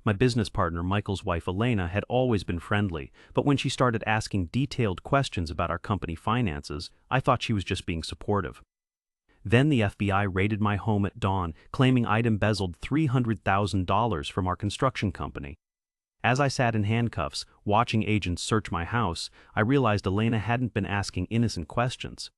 My business partner Michael's wife Elena had always been friendly, but when she started asking detailed questions about our company finances, I thought she was just being supportive. Then the FBI raided my home at dawn, claiming I'd embezzled $300,000 from our construction company. As I sat in handcuffs, watching agents search my house, I realized Elena hadn't been asking innocent questions.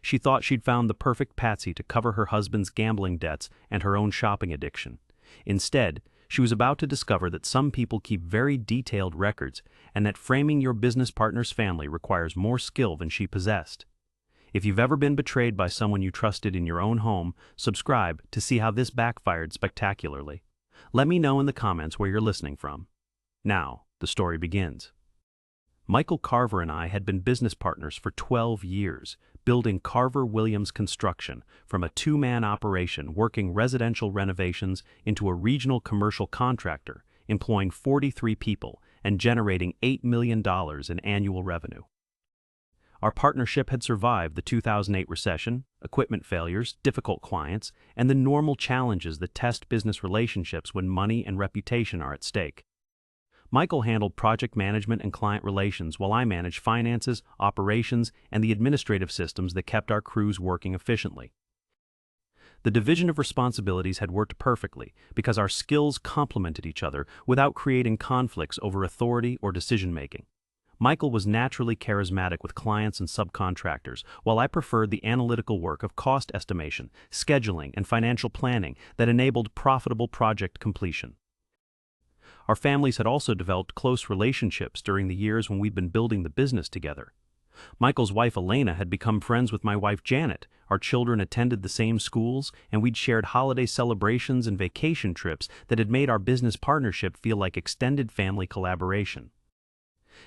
She thought she'd found the perfect patsy to cover her husband's gambling debts and her own shopping addiction. Instead, she was about to discover that some people keep very detailed records and that framing your business partner's family requires more skill than she possessed. If you've ever been betrayed by someone you trusted in your own home, subscribe to see how this backfired spectacularly. Let me know in the comments where you're listening from. Now, the story begins. Michael Carver and I had been business partners for 12 years, building Carver Williams Construction from a two-man operation working residential renovations into a regional commercial contractor, employing 43 people and generating $8 million in annual revenue. Our partnership had survived the 2008 recession, equipment failures, difficult clients, and the normal challenges that test business relationships when money and reputation are at stake. Michael handled project management and client relations while I managed finances, operations, and the administrative systems that kept our crews working efficiently. The division of responsibilities had worked perfectly because our skills complemented each other without creating conflicts over authority or decision-making. Michael was naturally charismatic with clients and subcontractors, while I preferred the analytical work of cost estimation, scheduling, and financial planning that enabled profitable project completion. Our families had also developed close relationships during the years when we'd been building the business together. Michael's wife Elena had become friends with my wife Janet, our children attended the same schools, and we'd shared holiday celebrations and vacation trips that had made our business partnership feel like extended family collaboration.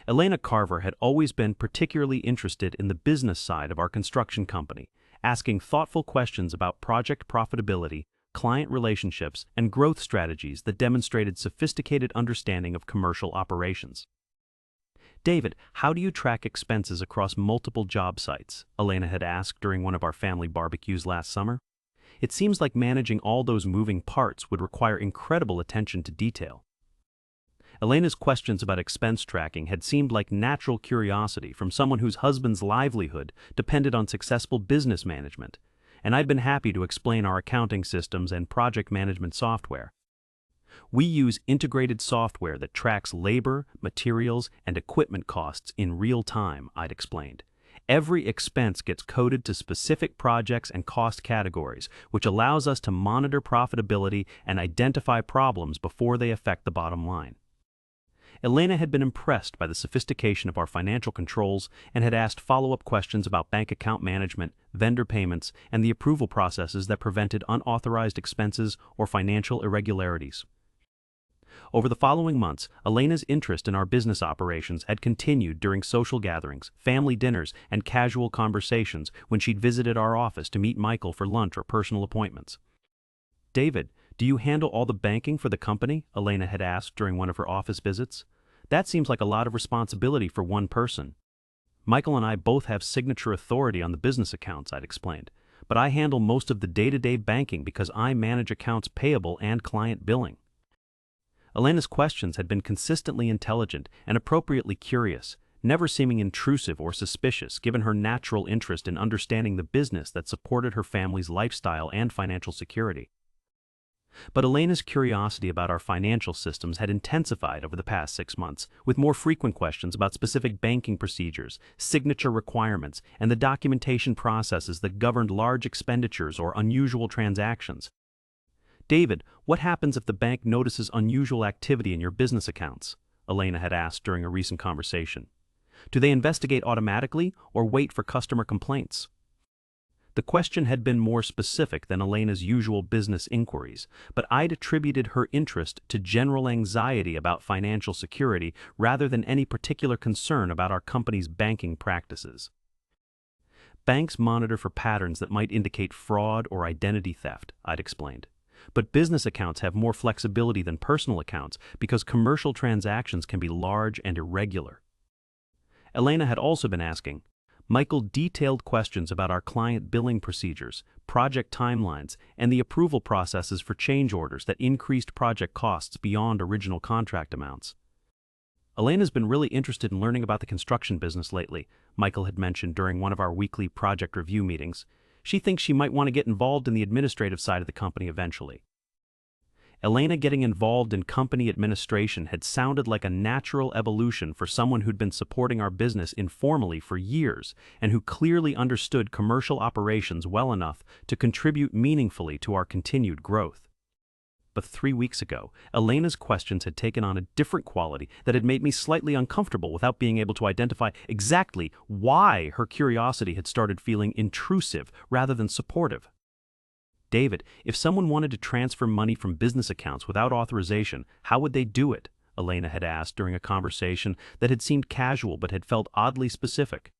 Elena Carver had always been particularly interested in the business side of our construction company, asking thoughtful questions about project profitability, client relationships, and growth strategies that demonstrated sophisticated understanding of commercial operations. "David, how do you track expenses across multiple job sites?" Elena had asked during one of our family barbecues last summer. "It seems like managing all those moving parts would require incredible attention to detail." Elena's questions about expense tracking had seemed like natural curiosity from someone whose husband's livelihood depended on successful business management, and I'd been happy to explain our accounting systems and project management software. "We use integrated software that tracks labor, materials, and equipment costs in real time," I'd explained. "Every expense gets coded to specific projects and cost categories, which allows us to monitor profitability and identify problems before they affect the bottom line." Elena had been impressed by the sophistication of our financial controls and had asked follow-up questions about bank account management, vendor payments, and the approval processes that prevented unauthorized expenses or financial irregularities. Over the following months, Elena's interest in our business operations had continued during social gatherings, family dinners, and casual conversations when she'd visited our office to meet Michael for lunch or personal appointments. "David, do you handle all the banking for the company?" Elena had asked during one of her office visits. "That seems like a lot of responsibility for one person." "Michael and I both have signature authority on the business accounts," I'd explained, "but I handle most of the day-to-day banking because I manage accounts payable and client billing." Elena's questions had been consistently intelligent and appropriately curious, never seeming intrusive or suspicious given her natural interest in understanding the business that supported her family's lifestyle and financial security. But Elena's curiosity about our financial systems had intensified over the past 6 months, with more frequent questions about specific banking procedures, signature requirements, and the documentation processes that governed large expenditures or unusual transactions. "David, what happens if the bank notices unusual activity in your business accounts?" Elena had asked during a recent conversation. "Do they investigate automatically or wait for customer complaints?" The question had been more specific than Elena's usual business inquiries, but I'd attributed her interest to general anxiety about financial security rather than any particular concern about our company's banking practices. "Banks monitor for patterns that might indicate fraud or identity theft," I'd explained. "But business accounts have more flexibility than personal accounts because commercial transactions can be large and irregular." Elena had also been asking, Michael detailed questions about our client billing procedures, project timelines, and the approval processes for change orders that increased project costs beyond original contract amounts. Elena's been really interested in learning about the construction business lately, Michael had mentioned during one of our weekly project review meetings. She thinks she might want to get involved in the administrative side of the company eventually. Elena getting involved in company administration had sounded like a natural evolution for someone who'd been supporting our business informally for years and who clearly understood commercial operations well enough to contribute meaningfully to our continued growth. But 3 weeks ago, Elena's questions had taken on a different quality that had made me slightly uncomfortable without being able to identify exactly why her curiosity had started feeling intrusive rather than supportive. "David, if someone wanted to transfer money from business accounts without authorization, how would they do it?" Elena had asked during a conversation that had seemed casual but had felt oddly specific.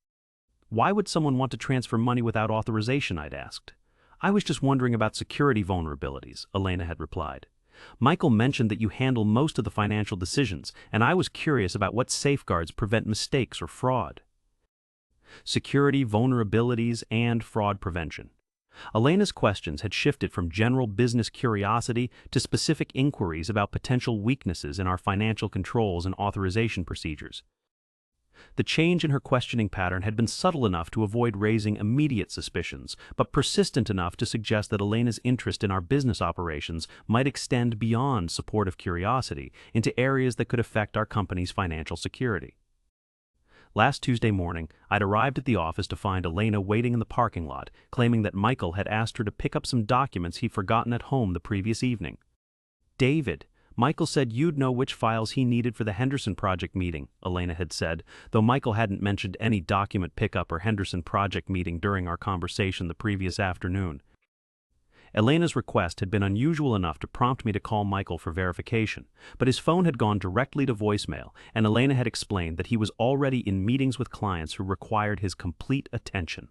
"Why would someone want to transfer money without authorization?" I'd asked. "I was just wondering about security vulnerabilities," Elena had replied. "Michael mentioned that you handle most of the financial decisions, and I was curious about what safeguards prevent mistakes or fraud." Security vulnerabilities and fraud prevention. Elena's questions had shifted from general business curiosity to specific inquiries about potential weaknesses in our financial controls and authorization procedures. The change in her questioning pattern had been subtle enough to avoid raising immediate suspicions, but persistent enough to suggest that Elena's interest in our business operations might extend beyond supportive curiosity into areas that could affect our company's financial security. Last Tuesday morning, I'd arrived at the office to find Elena waiting in the parking lot, claiming that Michael had asked her to pick up some documents he'd forgotten at home the previous evening. "David, Michael said you'd know which files he needed for the Henderson project meeting," Elena had said, though Michael hadn't mentioned any document pickup or Henderson project meeting during our conversation the previous afternoon. Elena's request had been unusual enough to prompt me to call Michael for verification, but his phone had gone directly to voicemail, and Elena had explained that he was already in meetings with clients who required his complete attention.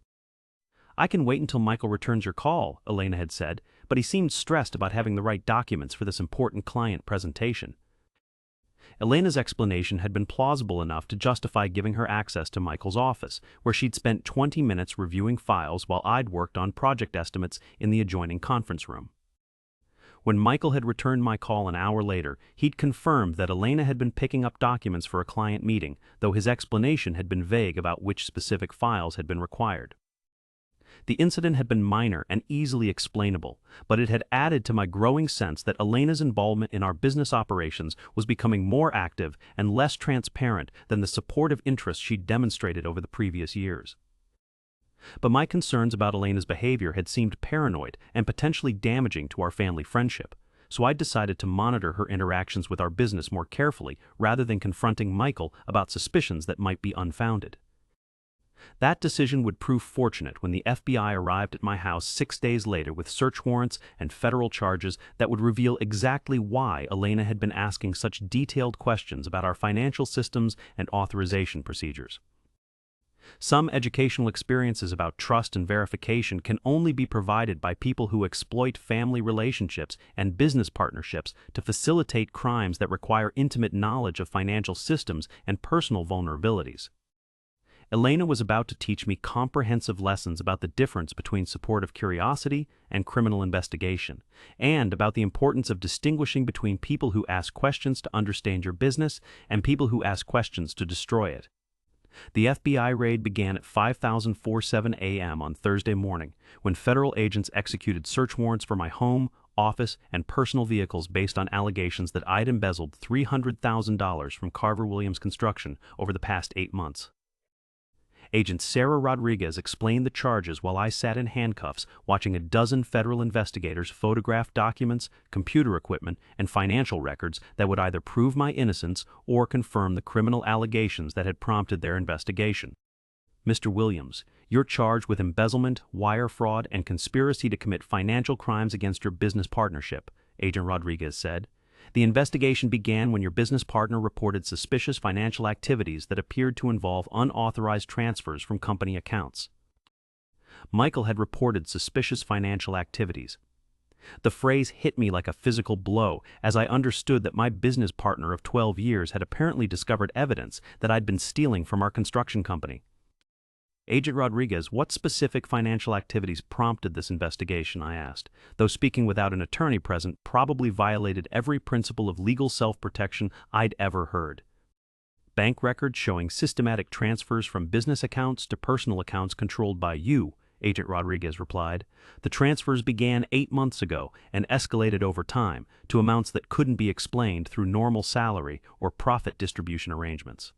"I can wait until Michael returns your call," Elena had said, but he seemed stressed about having the right documents for this important client presentation. Elena's explanation had been plausible enough to justify giving her access to Michael's office, where she'd spent 20 minutes reviewing files while I'd worked on project estimates in the adjoining conference room. When Michael had returned my call an hour later, he'd confirmed that Elena had been picking up documents for a client meeting, though his explanation had been vague about which specific files had been required. The incident had been minor and easily explainable, but it had added to my growing sense that Elena's involvement in our business operations was becoming more active and less transparent than the supportive interest she'd demonstrated over the previous years. But my concerns about Elena's behavior had seemed paranoid and potentially damaging to our family friendship, so I decided to monitor her interactions with our business more carefully rather than confronting Michael about suspicions that might be unfounded. That decision would prove fortunate when the FBI arrived at my house 6 days later with search warrants and federal charges that would reveal exactly why Elena had been asking such detailed questions about our financial systems and authorization procedures. Some educational experiences about trust and verification can only be provided by people who exploit family relationships and business partnerships to facilitate crimes that require intimate knowledge of financial systems and personal vulnerabilities. Elena was about to teach me comprehensive lessons about the difference between supportive curiosity and criminal investigation, and about the importance of distinguishing between people who ask questions to understand your business and people who ask questions to destroy it. The FBI raid began at 5:47 a.m. on Thursday morning, when federal agents executed search warrants for my home, office, and personal vehicles based on allegations that I'd embezzled $300,000 from Carver Williams Construction over the past 8 months. Agent Sarah Rodriguez explained the charges while I sat in handcuffs watching a dozen federal investigators photograph documents, computer equipment, and financial records that would either prove my innocence or confirm the criminal allegations that had prompted their investigation. "Mr. Williams, you're charged with embezzlement, wire fraud, and conspiracy to commit financial crimes against your business partnership," Agent Rodriguez said. "The investigation began when your business partner reported suspicious financial activities that appeared to involve unauthorized transfers from company accounts." Michael had reported suspicious financial activities. The phrase hit me like a physical blow as I understood that my business partner of 12 years had apparently discovered evidence that I'd been stealing from our construction company. Agent Rodriguez, what specific financial activities prompted this investigation? I asked, though speaking without an attorney present probably violated every principle of legal self-protection I'd ever heard. Bank records showing systematic transfers from business accounts to personal accounts controlled by you, Agent Rodriguez replied. The transfers began 8 months ago and escalated over time to amounts that couldn't be explained through normal salary or profit distribution arrangements.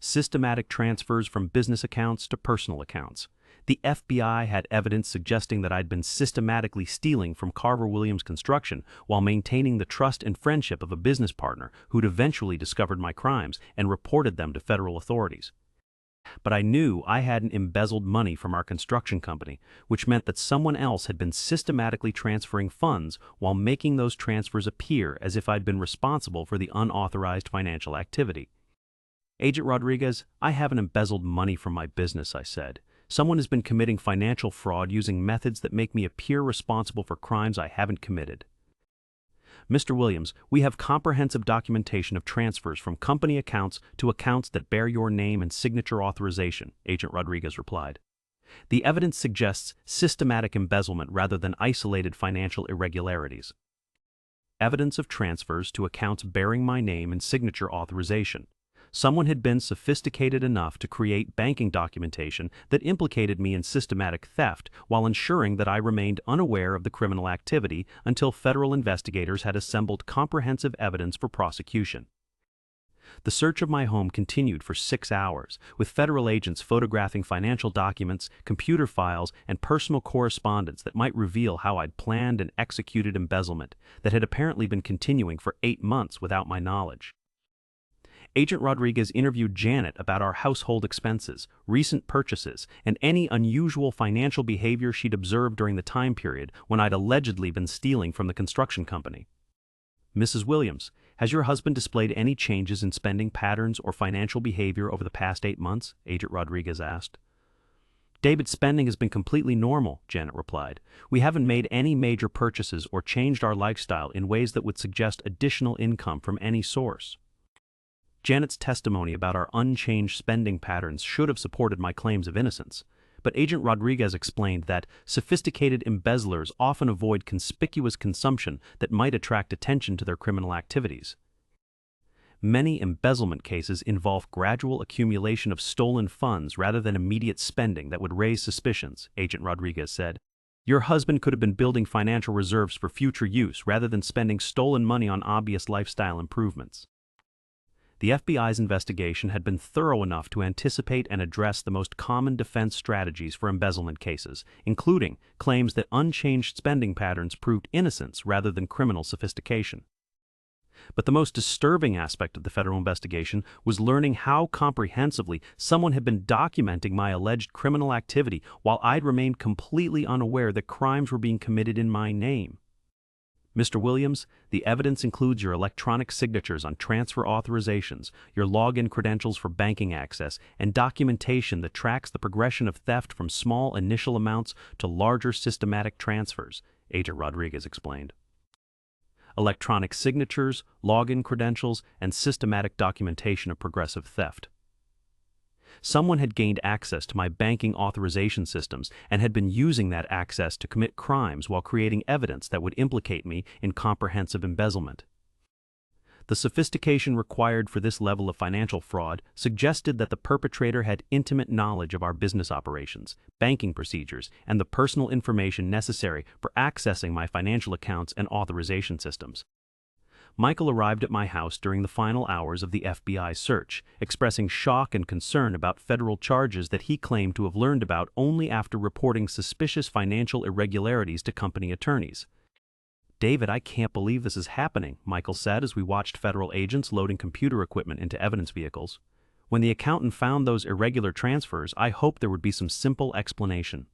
Systematic transfers from business accounts to personal accounts. The FBI had evidence suggesting that I'd been systematically stealing from Carver Williams Construction while maintaining the trust and friendship of a business partner who'd eventually discovered my crimes and reported them to federal authorities. But I knew I hadn't embezzled money from our construction company, which meant that someone else had been systematically transferring funds while making those transfers appear as if I'd been responsible for the unauthorized financial activity. Agent Rodriguez, I haven't embezzled money from my business, I said. Someone has been committing financial fraud using methods that make me appear responsible for crimes I haven't committed. Mr. Williams, we have comprehensive documentation of transfers from company accounts to accounts that bear your name and signature authorization, Agent Rodriguez replied. The evidence suggests systematic embezzlement rather than isolated financial irregularities. Evidence of transfers to accounts bearing my name and signature authorization. Someone had been sophisticated enough to create banking documentation that implicated me in systematic theft while ensuring that I remained unaware of the criminal activity until federal investigators had assembled comprehensive evidence for prosecution. The search of my home continued for 6 hours, with federal agents photographing financial documents, computer files, and personal correspondence that might reveal how I'd planned and executed embezzlement that had apparently been continuing for 8 months without my knowledge. Agent Rodriguez interviewed Janet about our household expenses, recent purchases, and any unusual financial behavior she'd observed during the time period when I'd allegedly been stealing from the construction company. Mrs. Williams, has your husband displayed any changes in spending patterns or financial behavior over the past 8 months? Agent Rodriguez asked. David's spending has been completely normal, Janet replied. We haven't made any major purchases or changed our lifestyle in ways that would suggest additional income from any source. Janet's testimony about our unchanged spending patterns should have supported my claims of innocence, but Agent Rodriguez explained that sophisticated embezzlers often avoid conspicuous consumption that might attract attention to their criminal activities. Many embezzlement cases involve gradual accumulation of stolen funds rather than immediate spending that would raise suspicions, Agent Rodriguez said. Your husband could have been building financial reserves for future use rather than spending stolen money on obvious lifestyle improvements. The FBI's investigation had been thorough enough to anticipate and address the most common defense strategies for embezzlement cases, including claims that unchanged spending patterns proved innocence rather than criminal sophistication. But the most disturbing aspect of the federal investigation was learning how comprehensively someone had been documenting my alleged criminal activity while I'd remained completely unaware that crimes were being committed in my name. Mr. Williams, the evidence includes your electronic signatures on transfer authorizations, your login credentials for banking access, and documentation that tracks the progression of theft from small initial amounts to larger systematic transfers, Agent Rodriguez explained. Electronic signatures, login credentials, and systematic documentation of progressive theft. Someone had gained access to my banking authorization systems and had been using that access to commit crimes while creating evidence that would implicate me in comprehensive embezzlement. The sophistication required for this level of financial fraud suggested that the perpetrator had intimate knowledge of our business operations, banking procedures, and the personal information necessary for accessing my financial accounts and authorization systems. Michael arrived at my house during the final hours of the FBI search, expressing shock and concern about federal charges that he claimed to have learned about only after reporting suspicious financial irregularities to company attorneys. David, I can't believe this is happening, Michael said as we watched federal agents loading computer equipment into evidence vehicles. When the accountant found those irregular transfers, I hoped there would be some simple explanation.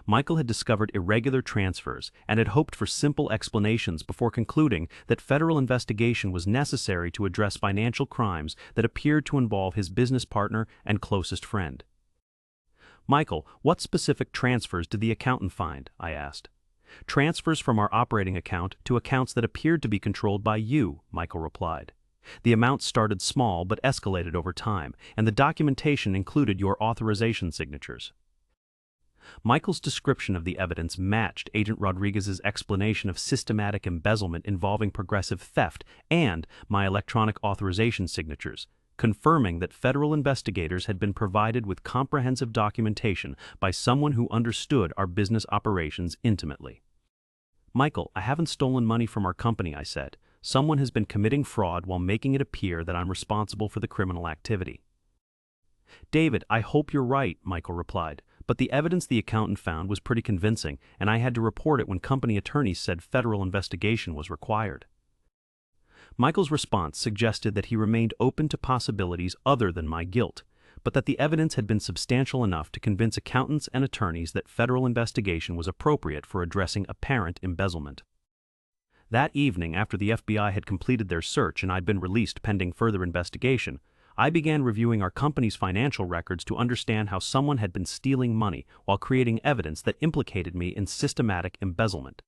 Michael had discovered irregular transfers and had hoped for simple explanations before concluding that federal investigation was necessary to address financial crimes that appeared to involve his business partner and closest friend. Michael, what specific transfers did the accountant find? I asked. Transfers from our operating account to accounts that appeared to be controlled by you, Michael replied. The amount started small but escalated over time, and the documentation included your authorization signatures. Michael's description of the evidence matched Agent Rodriguez's explanation of systematic embezzlement involving progressive theft and my electronic authorization signatures, confirming that federal investigators had been provided with comprehensive documentation by someone who understood our business operations intimately. "Michael, I haven't stolen money from our company," I said. "Someone has been committing fraud while making it appear that I'm responsible for the criminal activity." "David, I hope you're right," Michael replied, "but the evidence the accountant found was pretty convincing, and I had to report it when company attorneys said federal investigation was required." Michael's response suggested that he remained open to possibilities other than my guilt, but that the evidence had been substantial enough to convince accountants and attorneys that federal investigation was appropriate for addressing apparent embezzlement. That evening, after the FBI had completed their search and I'd been released pending further investigation, I began reviewing our company's financial records to understand how someone had been stealing money while creating evidence that implicated me in systematic embezzlement.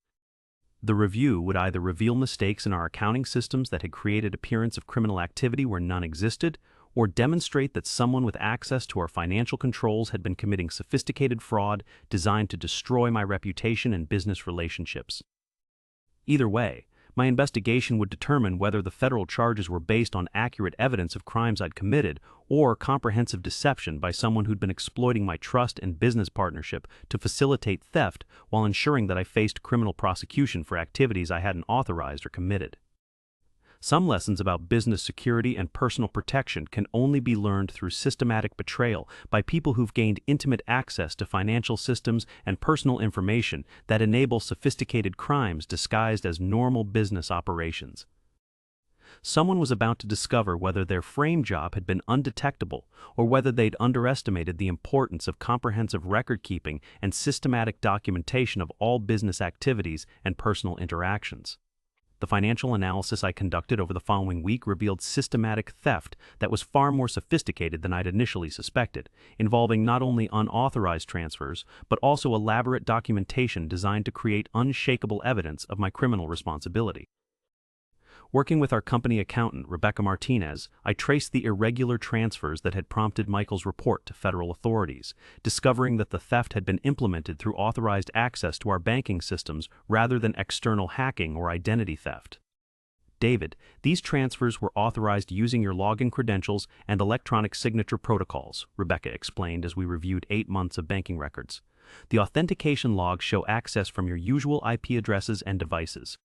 The review would either reveal mistakes in our accounting systems that had created appearance of criminal activity where none existed, or demonstrate that someone with access to our financial controls had been committing sophisticated fraud designed to destroy my reputation and business relationships. Either way, my investigation would determine whether the federal charges were based on accurate evidence of crimes I'd committed or comprehensive deception by someone who'd been exploiting my trust and business partnership to facilitate theft while ensuring that I faced criminal prosecution for activities I hadn't authorized or committed. Some lessons about business security and personal protection can only be learned through systematic betrayal by people who've gained intimate access to financial systems and personal information that enable sophisticated crimes disguised as normal business operations. Someone was about to discover whether their frame job had been undetectable or whether they'd underestimated the importance of comprehensive record-keeping and systematic documentation of all business activities and personal interactions. The financial analysis I conducted over the following week revealed systematic theft that was far more sophisticated than I'd initially suspected, involving not only unauthorized transfers, but also elaborate documentation designed to create unshakable evidence of my criminal responsibility. Working with our company accountant, Rebecca Martinez, I traced the irregular transfers that had prompted Michael's report to federal authorities, discovering that the theft had been implemented through authorized access to our banking systems rather than external hacking or identity theft. "David, these transfers were authorized using your login credentials and electronic signature protocols," Rebecca explained as we reviewed 8 months of banking records. "The authentication logs show access from your usual IP addresses and devices.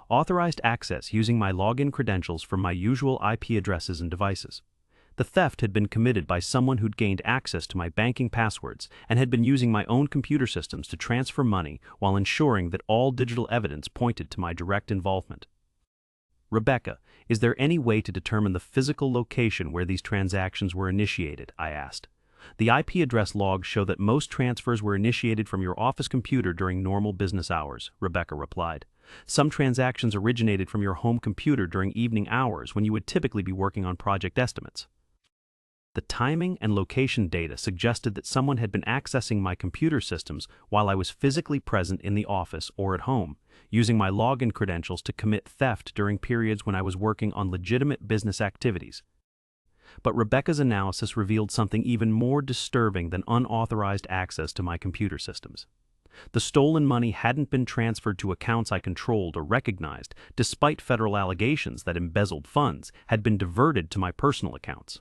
Authorized access using my login credentials from my usual IP addresses and devices. The theft had been committed by someone who'd gained access to my banking passwords and had been using my own computer systems to transfer money while ensuring that all digital evidence pointed to my direct involvement." "Rebecca, is there any way to determine the physical location where these transactions were initiated?" I asked. "The IP address logs show that most transfers were initiated from your office computer during normal business hours," Rebecca replied. "Some transactions originated from your home computer during evening hours when you would typically be working on project estimates." The timing and location data suggested that someone had been accessing my computer systems while I was physically present in the office or at home, using my login credentials to commit theft during periods when I was working on legitimate business activities. But Rebecca's analysis revealed something even more disturbing than unauthorized access to my computer systems. The stolen money hadn't been transferred to accounts I controlled or recognized, despite federal allegations that embezzled funds had been diverted to my personal accounts.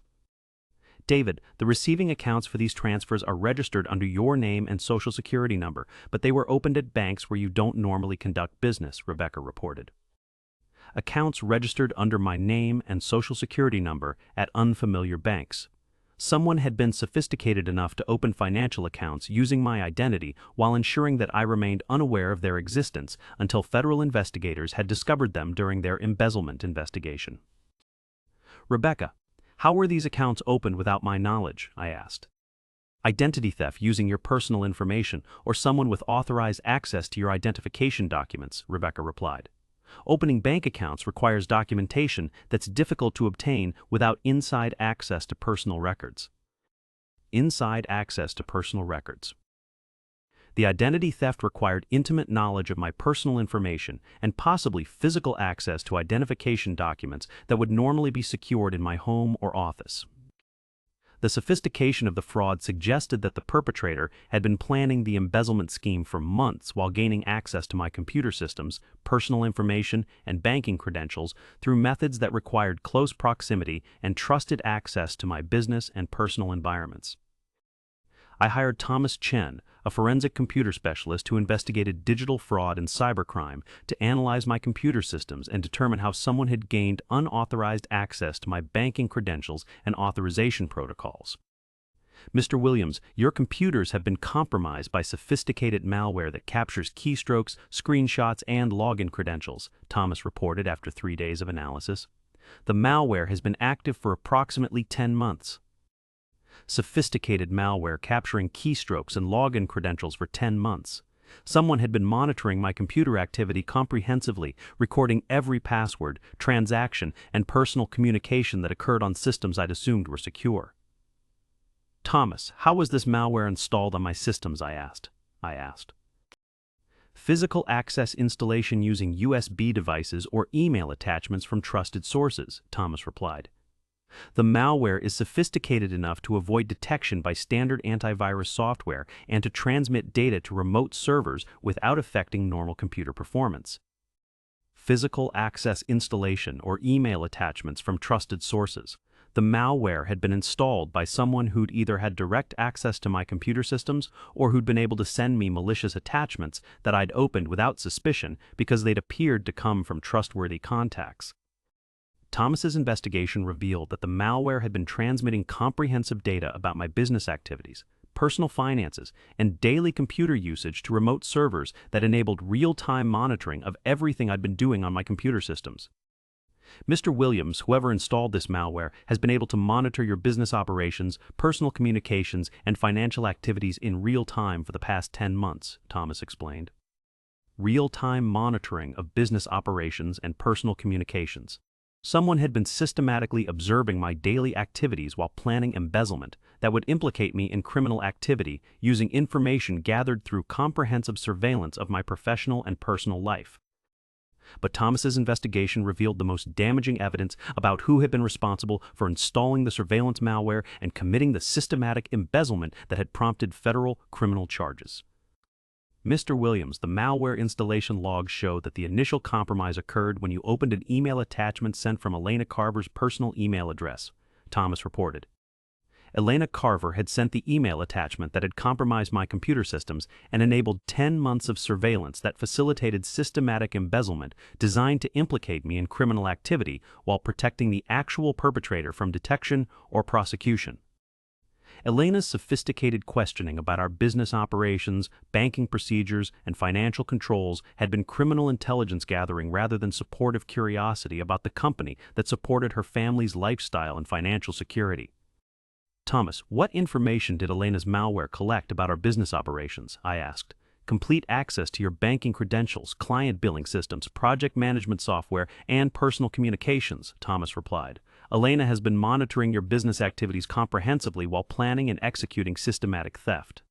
"David, the receiving accounts for these transfers are registered under your name and social security number, but they were opened at banks where you don't normally conduct business," Rebecca reported. "Accounts registered under my name and social security number at unfamiliar banks. Someone had been sophisticated enough to open financial accounts using my identity while ensuring that I remained unaware of their existence until federal investigators had discovered them during their embezzlement investigation." "Rebecca, how were these accounts opened without my knowledge?" I asked. "Identity theft using your personal information or someone with authorized access to your identification documents," Rebecca replied. "Opening bank accounts requires documentation that's difficult to obtain without inside access to personal records." Inside access to personal records. The identity theft required intimate knowledge of my personal information and possibly physical access to identification documents that would normally be secured in my home or office. The sophistication of the fraud suggested that the perpetrator had been planning the embezzlement scheme for months while gaining access to my computer systems, personal information, and banking credentials through methods that required close proximity and trusted access to my business and personal environments. I hired Thomas Chen, a forensic computer specialist who investigated digital fraud and cybercrime, to analyze my computer systems and determine how someone had gained unauthorized access to my banking credentials and authorization protocols. Mr. Williams, your computers have been compromised by sophisticated malware that captures keystrokes, screenshots, and login credentials, Thomas reported after 3 days of analysis. The malware has been active for approximately 10 months. Sophisticated malware capturing keystrokes and login credentials for 10 months. Someone had been monitoring my computer activity comprehensively, recording every password, transaction, and personal communication that occurred on systems I'd assumed were secure. Thomas, how was this malware installed on my systems? I asked. Physical access installation using USB devices or email attachments from trusted sources, Thomas replied. The malware is sophisticated enough to avoid detection by standard antivirus software and to transmit data to remote servers without affecting normal computer performance. Physical access installation or email attachments from trusted sources. The malware had been installed by someone who'd either had direct access to my computer systems or who'd been able to send me malicious attachments that I'd opened without suspicion because they'd appeared to come from trustworthy contacts. Thomas's investigation revealed that the malware had been transmitting comprehensive data about my business activities, personal finances, and daily computer usage to remote servers that enabled real-time monitoring of everything I'd been doing on my computer systems. Mr. Williams, whoever installed this malware, has been able to monitor your business operations, personal communications, and financial activities in real time for the past 10 months, Thomas explained. Real-time monitoring of business operations and personal communications. Someone had been systematically observing my daily activities while planning embezzlement that would implicate me in criminal activity using information gathered through comprehensive surveillance of my professional and personal life. But Thomas's investigation revealed the most damaging evidence about who had been responsible for installing the surveillance malware and committing the systematic embezzlement that had prompted federal criminal charges. Mr. Williams, the malware installation logs show that the initial compromise occurred when you opened an email attachment sent from Elena Carver's personal email address, Thomas reported. Elena Carver had sent the email attachment that had compromised my computer systems and enabled 10 months of surveillance that facilitated systematic embezzlement designed to implicate me in criminal activity while protecting the actual perpetrator from detection or prosecution. Elena's sophisticated questioning about our business operations, banking procedures, and financial controls had been criminal intelligence gathering rather than supportive curiosity about the company that supported her family's lifestyle and financial security. Thomas, what information did Elena's malware collect about our business operations? I asked. Complete access to your banking credentials, client billing systems, project management software, and personal communications, Thomas replied. Elena has been monitoring your business activities comprehensively while planning and executing systematic theft.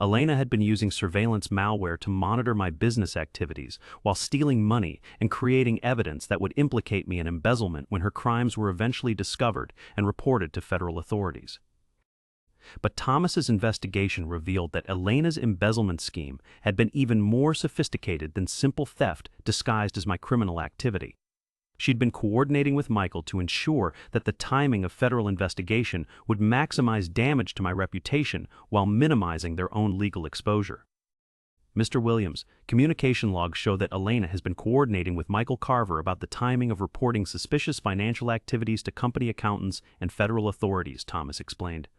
Elena had been using surveillance malware to monitor my business activities while stealing money and creating evidence that would implicate me in embezzlement when her crimes were eventually discovered and reported to federal authorities. But Thomas's investigation revealed that Elena's embezzlement scheme had been even more sophisticated than simple theft disguised as my criminal activity. She'd been coordinating with Michael to ensure that the timing of federal investigation would maximize damage to my reputation while minimizing their own legal exposure. Mr. Williams, communication logs show that Elena has been coordinating with Michael Carver about the timing of reporting suspicious financial activities to company accountants and federal authorities, Thomas explained.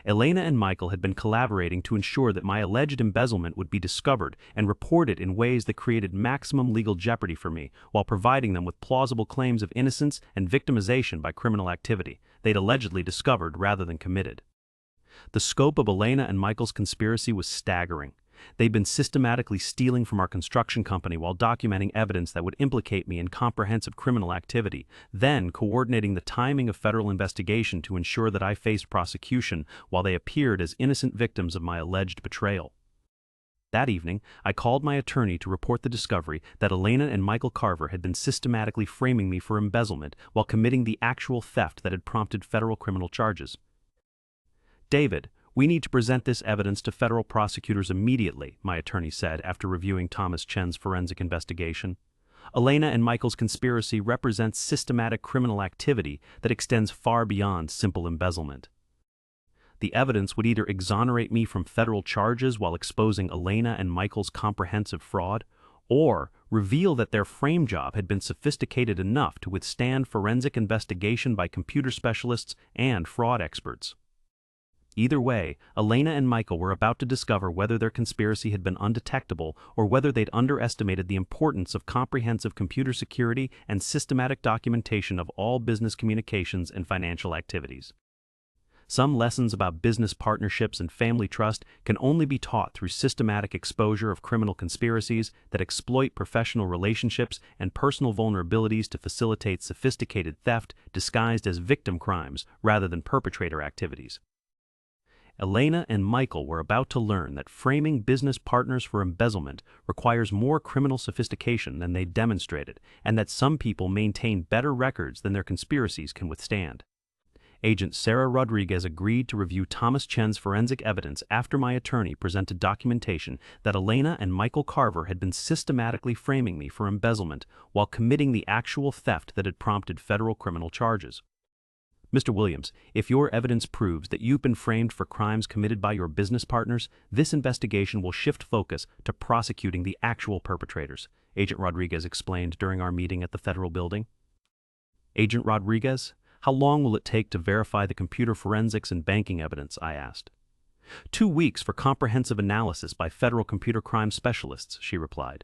Elena and Michael had been collaborating to ensure that my alleged embezzlement would be discovered and reported in ways that created maximum legal jeopardy for me, while providing them with plausible claims of innocence and victimization by criminal activity they'd allegedly discovered rather than committed. The scope of Elena and Michael's conspiracy was staggering. They'd been systematically stealing from our construction company while documenting evidence that would implicate me in comprehensive criminal activity, then coordinating the timing of federal investigation to ensure that I faced prosecution while they appeared as innocent victims of my alleged betrayal. That evening, I called my attorney to report the discovery that Elena and Michael Carver had been systematically framing me for embezzlement while committing the actual theft that had prompted federal criminal charges. "David, we need to present this evidence to federal prosecutors immediately," my attorney said after reviewing Thomas Chen's forensic investigation. "Elena and Michael's conspiracy represents systematic criminal activity that extends far beyond simple embezzlement. The evidence would either exonerate me from federal charges while exposing Elena and Michael's comprehensive fraud, or reveal that their frame job had been sophisticated enough to withstand forensic investigation by computer specialists and fraud experts. Either way, Elena and Michael were about to discover whether their conspiracy had been undetectable or whether they'd underestimated the importance of comprehensive computer security and systematic documentation of all business communications and financial activities. Some lessons about business partnerships and family trust can only be taught through systematic exposure of criminal conspiracies that exploit professional relationships and personal vulnerabilities to facilitate sophisticated theft disguised as victim crimes rather than perpetrator activities." Elena and Michael were about to learn that framing business partners for embezzlement requires more criminal sophistication than they demonstrated, and that some people maintain better records than their conspiracies can withstand. Agent Sarah Rodriguez agreed to review Thomas Chen's forensic evidence after my attorney presented documentation that Elena and Michael Carver had been systematically framing me for embezzlement while committing the actual theft that had prompted federal criminal charges. "Mr. Williams, if your evidence proves that you've been framed for crimes committed by your business partners, this investigation will shift focus to prosecuting the actual perpetrators," Agent Rodriguez explained during our meeting at the federal building. "Agent Rodriguez, how long will it take to verify the computer forensics and banking evidence?" I asked. 2 weeks for comprehensive analysis by federal computer crime specialists," she replied.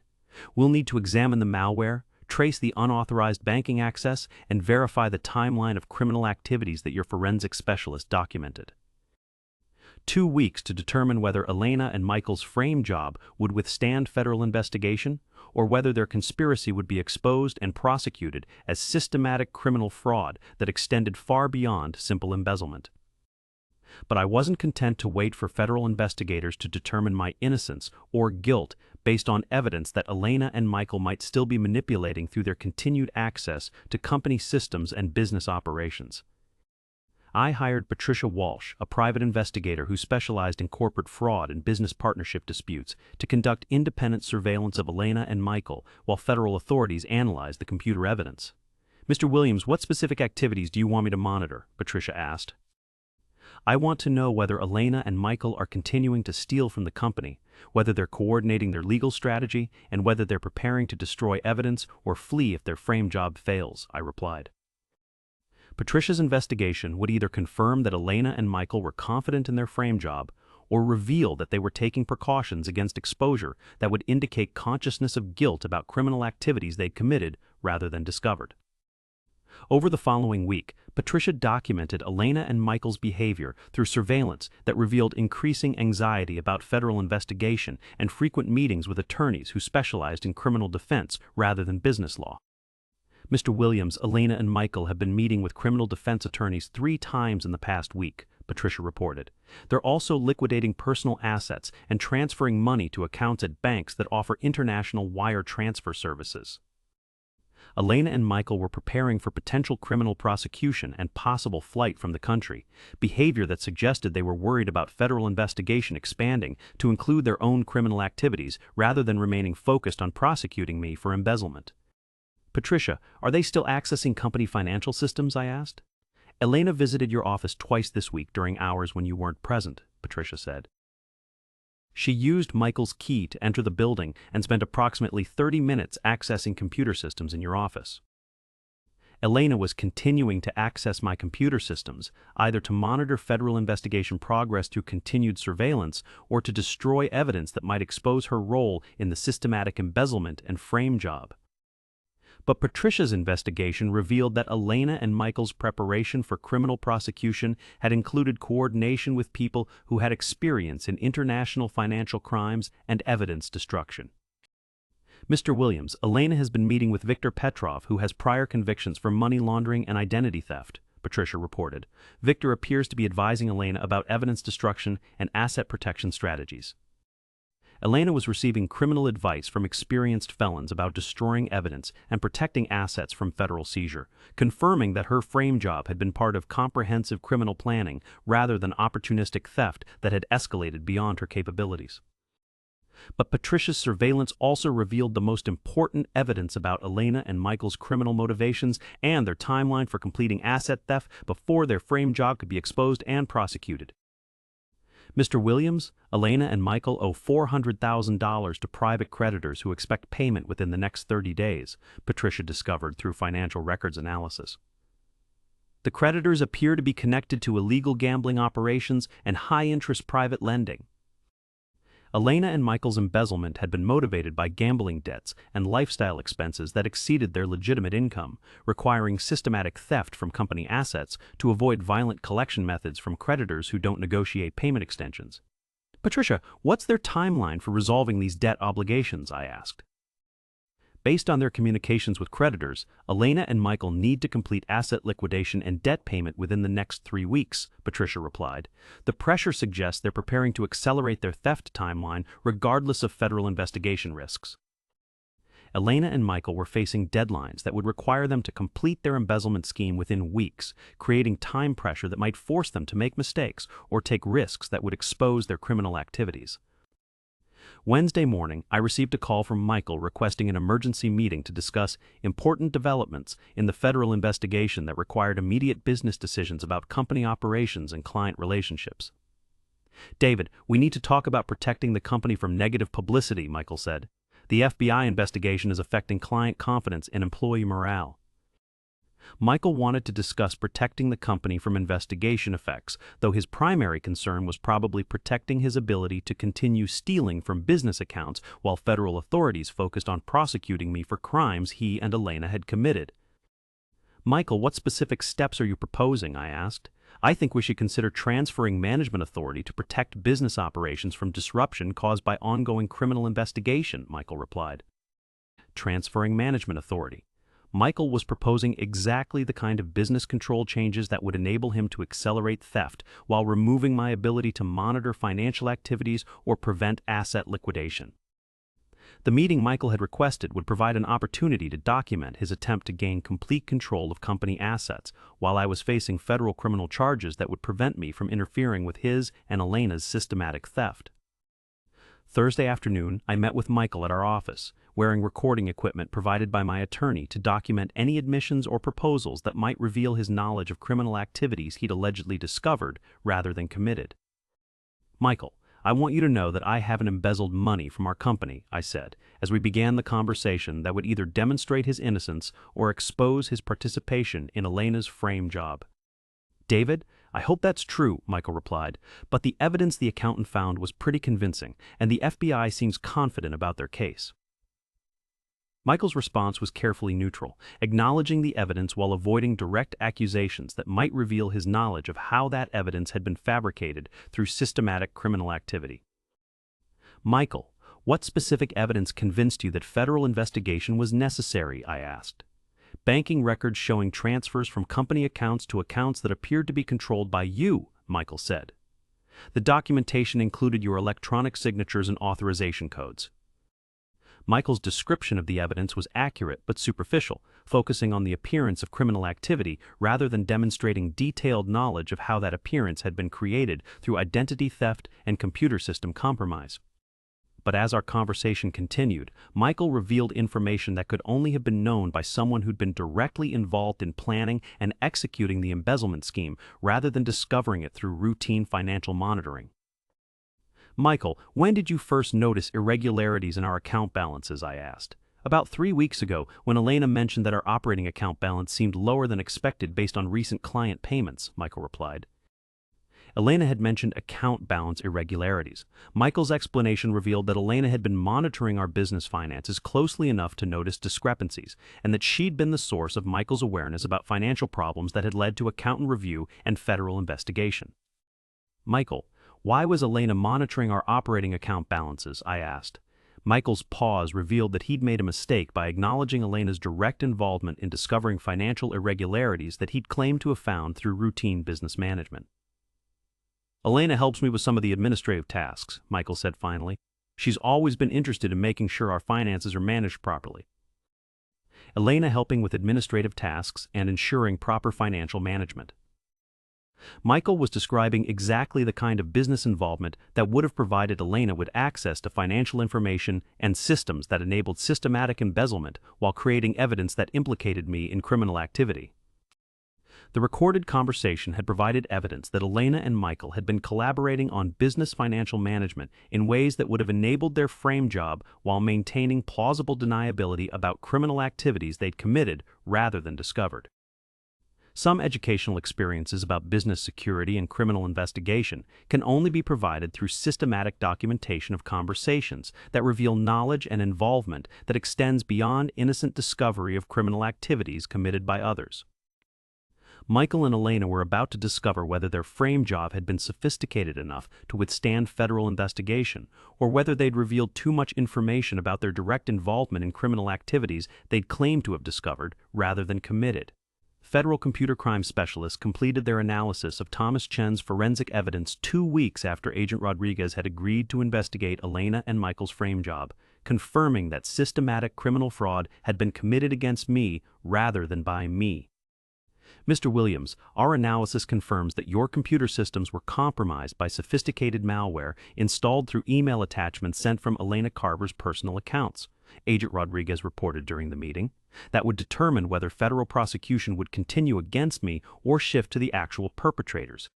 "We'll need to examine the malware, trace the unauthorized banking access, and verify the timeline of criminal activities that your forensic specialist documented." 2 weeks to determine whether Elena and Michael's frame job would withstand federal investigation, or whether their conspiracy would be exposed and prosecuted as systematic criminal fraud that extended far beyond simple embezzlement. But I wasn't content to wait for federal investigators to determine my innocence or guilt based on evidence that Elena and Michael might still be manipulating through their continued access to company systems and business operations. I hired Patricia Walsh, a private investigator who specialized in corporate fraud and business partnership disputes, to conduct independent surveillance of Elena and Michael while federal authorities analyzed the computer evidence. "Mr. Williams, what specific activities do you want me to monitor?" Patricia asked. "I want to know whether Elena and Michael are continuing to steal from the company, whether they're coordinating their legal strategy, and whether they're preparing to destroy evidence or flee if their frame job fails," I replied. Patricia's investigation would either confirm that Elena and Michael were confident in their frame job or reveal that they were taking precautions against exposure that would indicate consciousness of guilt about criminal activities they'd committed rather than discovered. Over the following week, Patricia documented Elena and Michael's behavior through surveillance that revealed increasing anxiety about federal investigation and frequent meetings with attorneys who specialized in criminal defense rather than business law. "Mr. Williams, Elena and Michael have been meeting with criminal defense attorneys 3 times in the past week," Patricia reported. "They're also liquidating personal assets and transferring money to accounts at banks that offer international wire transfer services." Elena and Michael were preparing for potential criminal prosecution and possible flight from the country, behavior that suggested they were worried about federal investigation expanding to include their own criminal activities rather than remaining focused on prosecuting me for embezzlement. "Patricia, are they still accessing company financial systems?" I asked. "Elena visited your office twice this week during hours when you weren't present," Patricia said. "She used Michael's key to enter the building and spent approximately 30 minutes accessing computer systems in your office." Elena was continuing to access my computer systems, either to monitor federal investigation progress through continued surveillance or to destroy evidence that might expose her role in the systematic embezzlement and frame job. But Patricia's investigation revealed that Elena and Michael's preparation for criminal prosecution had included coordination with people who had experience in international financial crimes and evidence destruction. Mr. Williams, Elena has been meeting with Victor Petrov, who has prior convictions for money laundering and identity theft, Patricia reported. Victor appears to be advising Elena about evidence destruction and asset protection strategies. Elena was receiving criminal advice from experienced felons about destroying evidence and protecting assets from federal seizure, confirming that her frame job had been part of comprehensive criminal planning rather than opportunistic theft that had escalated beyond her capabilities. But Patricia's surveillance also revealed the most important evidence about Elena and Michael's criminal motivations and their timeline for completing asset theft before their frame job could be exposed and prosecuted. Mr. Williams, Elena and Michael owe $400,000 to private creditors who expect payment within the next 30 days, Patricia discovered through financial records analysis. The creditors appear to be connected to illegal gambling operations and high-interest private lending. Elena and Michael's embezzlement had been motivated by gambling debts and lifestyle expenses that exceeded their legitimate income, requiring systematic theft from company assets to avoid violent collection methods from creditors who don't negotiate payment extensions. Patricia, what's their timeline for resolving these debt obligations? I asked. Based on their communications with creditors, Elena and Michael need to complete asset liquidation and debt payment within the next 3 weeks, Patricia replied. The pressure suggests they're preparing to accelerate their theft timeline regardless of federal investigation risks. Elena and Michael were facing deadlines that would require them to complete their embezzlement scheme within weeks, creating time pressure that might force them to make mistakes or take risks that would expose their criminal activities. Wednesday morning, I received a call from Michael requesting an emergency meeting to discuss important developments in the federal investigation that required immediate business decisions about company operations and client relationships. David, we need to talk about protecting the company from negative publicity, Michael said. The FBI investigation is affecting client confidence and employee morale. Michael wanted to discuss protecting the company from investigation effects, though his primary concern was probably protecting his ability to continue stealing from business accounts while federal authorities focused on prosecuting me for crimes he and Elena had committed. Michael, what specific steps are you proposing? I asked. I think we should consider transferring management authority to protect business operations from disruption caused by ongoing criminal investigation, Michael replied. Transferring management authority. Michael was proposing exactly the kind of business control changes that would enable him to accelerate theft while removing my ability to monitor financial activities or prevent asset liquidation. The meeting Michael had requested would provide an opportunity to document his attempt to gain complete control of company assets while I was facing federal criminal charges that would prevent me from interfering with his and Elena's systematic theft. Thursday afternoon, I met with Michael at our office, wearing recording equipment provided by my attorney to document any admissions or proposals that might reveal his knowledge of criminal activities he'd allegedly discovered rather than committed. Michael, I want you to know that I haven't embezzled money from our company, I said, as we began the conversation that would either demonstrate his innocence or expose his participation in Elena's frame job. David, I hope that's true, Michael replied, but the evidence the accountant found was pretty convincing, and the FBI seems confident about their case. Michael's response was carefully neutral, acknowledging the evidence while avoiding direct accusations that might reveal his knowledge of how that evidence had been fabricated through systematic criminal activity. Michael, what specific evidence convinced you that federal investigation was necessary? I asked. Banking records showing transfers from company accounts to accounts that appeared to be controlled by you, Michael said. The documentation included your electronic signatures and authorization codes. Michael's description of the evidence was accurate but superficial, focusing on the appearance of criminal activity rather than demonstrating detailed knowledge of how that appearance had been created through identity theft and computer system compromise. But as our conversation continued, Michael revealed information that could only have been known by someone who'd been directly involved in planning and executing the embezzlement scheme rather than discovering it through routine financial monitoring. Michael, when did you first notice irregularities in our account balances? I asked. About 3 weeks ago, when Elena mentioned that our operating account balance seemed lower than expected based on recent client payments, Michael replied. Elena had mentioned account balance irregularities. Michael's explanation revealed that Elena had been monitoring our business finances closely enough to notice discrepancies, and that she'd been the source of Michael's awareness about financial problems that had led to accountant review and federal investigation. Michael, why was Elena monitoring our operating account balances? I asked. Michael's pause revealed that he'd made a mistake by acknowledging Elena's direct involvement in discovering financial irregularities that he'd claimed to have found through routine business management. Elena helps me with some of the administrative tasks, Michael said finally. She's always been interested in making sure our finances are managed properly. Elena helping with administrative tasks and ensuring proper financial management. Michael was describing exactly the kind of business involvement that would have provided Elena with access to financial information and systems that enabled systematic embezzlement while creating evidence that implicated me in criminal activity. The recorded conversation had provided evidence that Elena and Michael had been collaborating on business financial management in ways that would have enabled their frame job while maintaining plausible deniability about criminal activities they'd committed rather than discovered. Some educational experiences about business security and criminal investigation can only be provided through systematic documentation of conversations that reveal knowledge and involvement that extends beyond innocent discovery of criminal activities committed by others. Michael and Elena were about to discover whether their frame job had been sophisticated enough to withstand federal investigation, or whether they'd revealed too much information about their direct involvement in criminal activities they'd claimed to have discovered rather than committed. Federal computer crime specialists completed their analysis of Thomas Chen's forensic evidence 2 weeks after Agent Rodriguez had agreed to investigate Elena and Michael's frame job, confirming that systematic criminal fraud had been committed against me rather than by me. Mr. Williams, our analysis confirms that your computer systems were compromised by sophisticated malware installed through email attachments sent from Elena Carver's personal accounts, Agent Rodriguez reported during the meeting, that would determine whether federal prosecution would continue against me or shift to the actual perpetrators.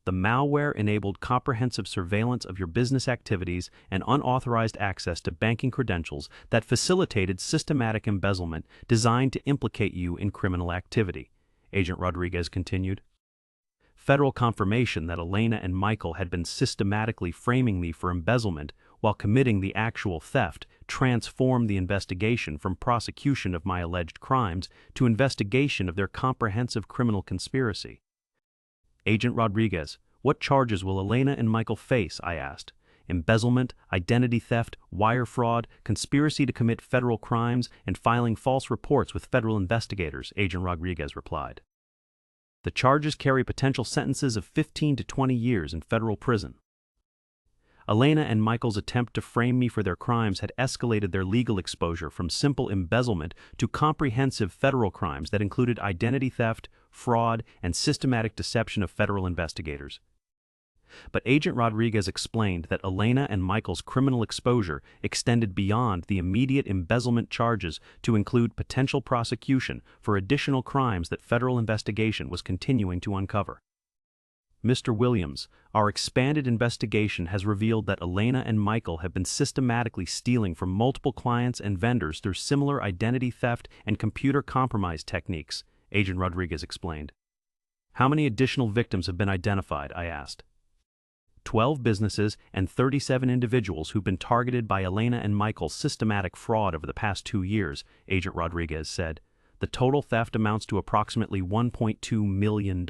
The malware enabled comprehensive surveillance of your business activities and unauthorized access to banking credentials that facilitated systematic embezzlement designed to implicate you in criminal activity, Agent Rodriguez continued. Federal confirmation that Elena and Michael had been systematically framing me for embezzlement while committing the actual theft transformed the investigation from prosecution of my alleged crimes to investigation of their comprehensive criminal conspiracy. Agent Rodriguez, what charges will Elena and Michael face? I asked. Embezzlement, identity theft, wire fraud, conspiracy to commit federal crimes, and filing false reports with federal investigators, Agent Rodriguez replied. The charges carry potential sentences of 15 to 20 years in federal prison. Elena and Michael's attempt to frame me for their crimes had escalated their legal exposure from simple embezzlement to comprehensive federal crimes that included identity theft, fraud, and systematic deception of federal investigators. But Agent Rodriguez explained that Elena and Michael's criminal exposure extended beyond the immediate embezzlement charges to include potential prosecution for additional crimes that federal investigation was continuing to uncover. Mr. Williams, our expanded investigation has revealed that Elena and Michael have been systematically stealing from multiple clients and vendors through similar identity theft and computer compromise techniques, Agent Rodriguez explained. How many additional victims have been identified? I asked. 12 businesses and 37 individuals who've been targeted by Elena and Michael's systematic fraud over the past 2 years, Agent Rodriguez said. The total theft amounts to approximately $1.2 million.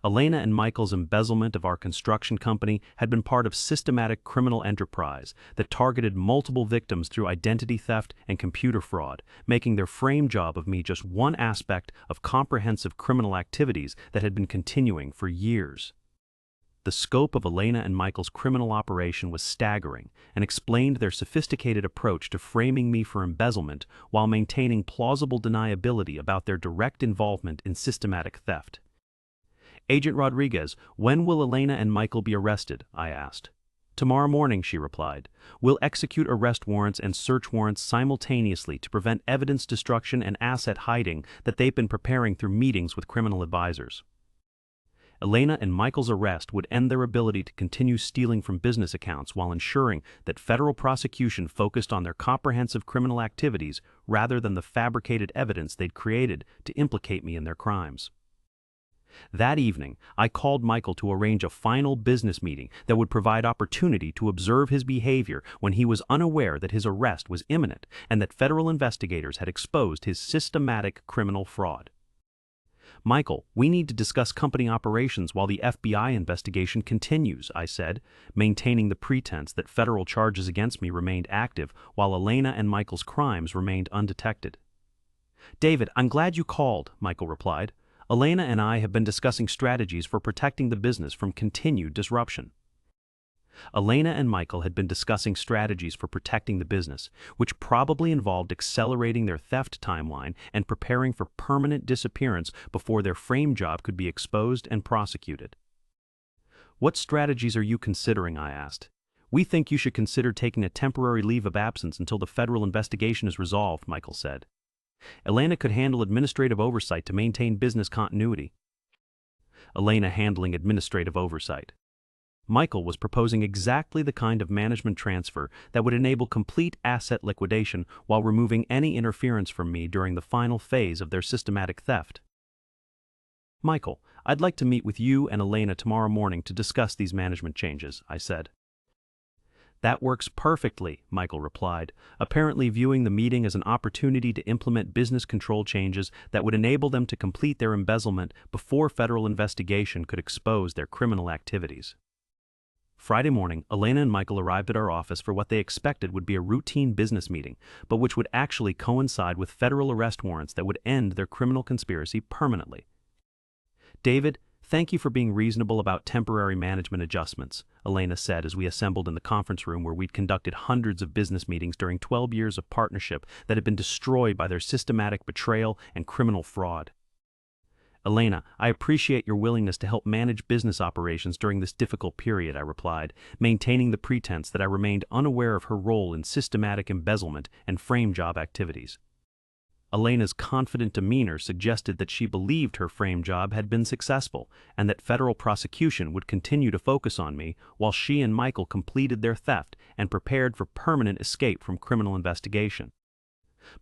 Elena and Michael's embezzlement of our construction company had been part of systematic criminal enterprise that targeted multiple victims through identity theft and computer fraud, making their frame job of me just one aspect of comprehensive criminal activities that had been continuing for years. The scope of Elena and Michael's criminal operation was staggering and explained their sophisticated approach to framing me for embezzlement while maintaining plausible deniability about their direct involvement in systematic theft. Agent Rodriguez, when will Elena and Michael be arrested? I asked. Tomorrow morning, she replied. We'll execute arrest warrants and search warrants simultaneously to prevent evidence destruction and asset hiding that they've been preparing through meetings with criminal advisors. Elena and Michael's arrest would end their ability to continue stealing from business accounts while ensuring that federal prosecution focused on their comprehensive criminal activities rather than the fabricated evidence they'd created to implicate me in their crimes. That evening, I called Michael to arrange a final business meeting that would provide opportunity to observe his behavior when he was unaware that his arrest was imminent and that federal investigators had exposed his systematic criminal fraud. Michael, we need to discuss company operations while the FBI investigation continues, I said, maintaining the pretense that federal charges against me remained active while Elena and Michael's crimes remained undetected. David, I'm glad you called, Michael replied. Elena and I have been discussing strategies for protecting the business from continued disruption. Elena and Michael had been discussing strategies for protecting the business, which probably involved accelerating their theft timeline and preparing for permanent disappearance before their frame job could be exposed and prosecuted. What strategies are you considering? I asked. We think you should consider taking a temporary leave of absence until the federal investigation is resolved, Michael said. Elena could handle administrative oversight to maintain business continuity. Elena handling administrative oversight. Michael was proposing exactly the kind of management transfer that would enable complete asset liquidation while removing any interference from me during the final phase of their systematic theft. Michael, I'd like to meet with you and Elena tomorrow morning to discuss these management changes, I said. That works perfectly, Michael replied, apparently viewing the meeting as an opportunity to implement business control changes that would enable them to complete their embezzlement before federal investigation could expose their criminal activities. Friday morning, Elena and Michael arrived at our office for what they expected would be a routine business meeting, but which would actually coincide with federal arrest warrants that would end their criminal conspiracy permanently. David, thank you for being reasonable about temporary management adjustments, Elena said as we assembled in the conference room where we'd conducted hundreds of business meetings during 12 years of partnership that had been destroyed by their systematic betrayal and criminal fraud. Elena, I appreciate your willingness to help manage business operations during this difficult period, I replied, maintaining the pretense that I remained unaware of her role in systematic embezzlement and frame job activities. Elena's confident demeanor suggested that she believed her frame job had been successful and that federal prosecution would continue to focus on me while she and Michael completed their theft and prepared for permanent escape from criminal investigation.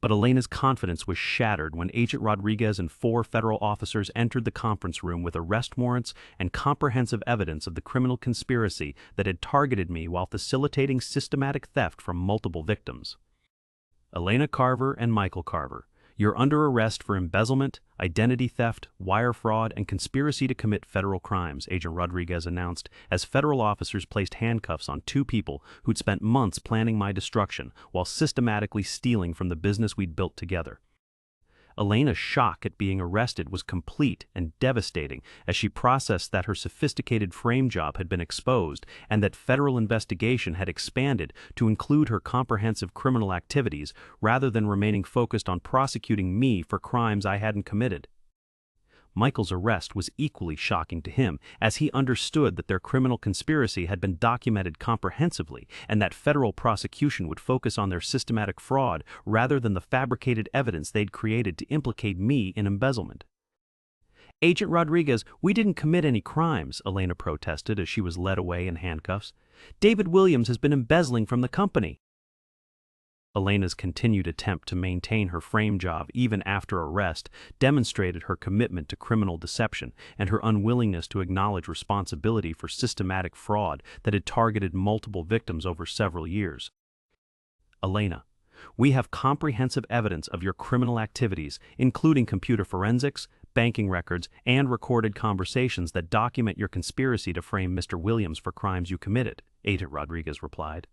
But Elena's confidence was shattered when Agent Rodriguez and 4 federal officers entered the conference room with arrest warrants and comprehensive evidence of the criminal conspiracy that had targeted me while facilitating systematic theft from multiple victims. Elena Carver and Michael Carver, you're under arrest for embezzlement, identity theft, wire fraud, and conspiracy to commit federal crimes, Agent Rodriguez announced as federal officers placed handcuffs on 2 people who'd spent months planning my destruction while systematically stealing from the business we'd built together. Elena's shock at being arrested was complete and devastating as she processed that her sophisticated frame job had been exposed and that federal investigation had expanded to include her comprehensive criminal activities rather than remaining focused on prosecuting me for crimes I hadn't committed. Michael's arrest was equally shocking to him as he understood that their criminal conspiracy had been documented comprehensively and that federal prosecution would focus on their systematic fraud rather than the fabricated evidence they'd created to implicate me in embezzlement. Agent Rodriguez, we didn't commit any crimes, Elena protested as she was led away in handcuffs. David Williams has been embezzling from the company. Elena's continued attempt to maintain her frame job even after arrest demonstrated her commitment to criminal deception and her unwillingness to acknowledge responsibility for systematic fraud that had targeted multiple victims over several years. Elena, we have comprehensive evidence of your criminal activities, including computer forensics, banking records, and recorded conversations that document your conspiracy to frame Mr. Williams for crimes you committed, Agent Rodriguez replied.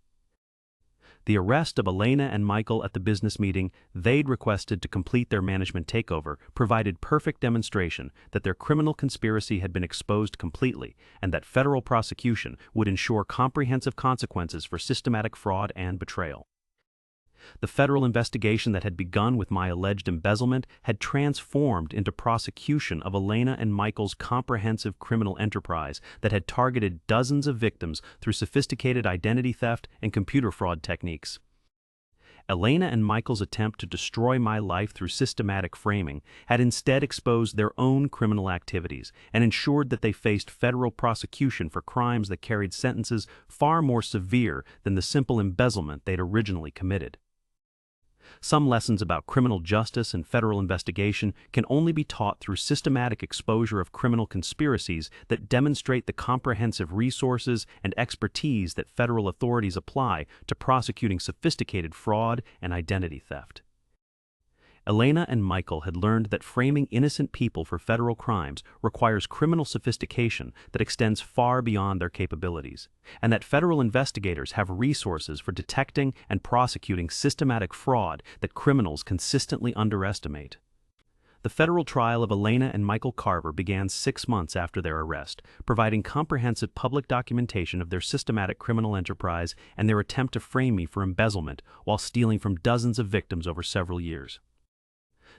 The arrest of Elena and Michael at the business meeting they'd requested to complete their management takeover provided perfect demonstration that their criminal conspiracy had been exposed completely and that federal prosecution would ensure comprehensive consequences for systematic fraud and betrayal. The federal investigation that had begun with my alleged embezzlement had transformed into prosecution of Elena and Michael's comprehensive criminal enterprise that had targeted dozens of victims through sophisticated identity theft and computer fraud techniques. Elena and Michael's attempt to destroy my life through systematic framing had instead exposed their own criminal activities and ensured that they faced federal prosecution for crimes that carried sentences far more severe than the simple embezzlement they'd originally committed. Some lessons about criminal justice and federal investigation can only be taught through systematic exposure of criminal conspiracies that demonstrate the comprehensive resources and expertise that federal authorities apply to prosecuting sophisticated fraud and identity theft. Elena and Michael had learned that framing innocent people for federal crimes requires criminal sophistication that extends far beyond their capabilities, and that federal investigators have resources for detecting and prosecuting systematic fraud that criminals consistently underestimate. The federal trial of Elena and Michael Carver began 6 months after their arrest, providing comprehensive public documentation of their systematic criminal enterprise and their attempt to frame me for embezzlement while stealing from dozens of victims over several years.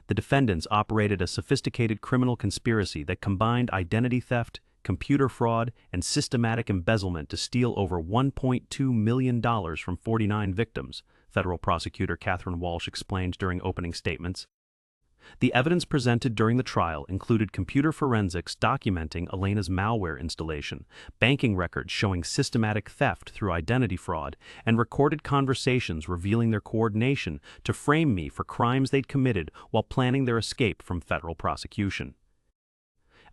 The defendants operated a sophisticated criminal conspiracy that combined identity theft, computer fraud, and systematic embezzlement to steal over $1.2 million from 49 victims, federal prosecutor Catherine Walsh explained during opening statements. The evidence presented during the trial included computer forensics documenting Elena's malware installation, banking records showing systematic theft through identity fraud, and recorded conversations revealing their coordination to frame me for crimes they'd committed while planning their escape from federal prosecution.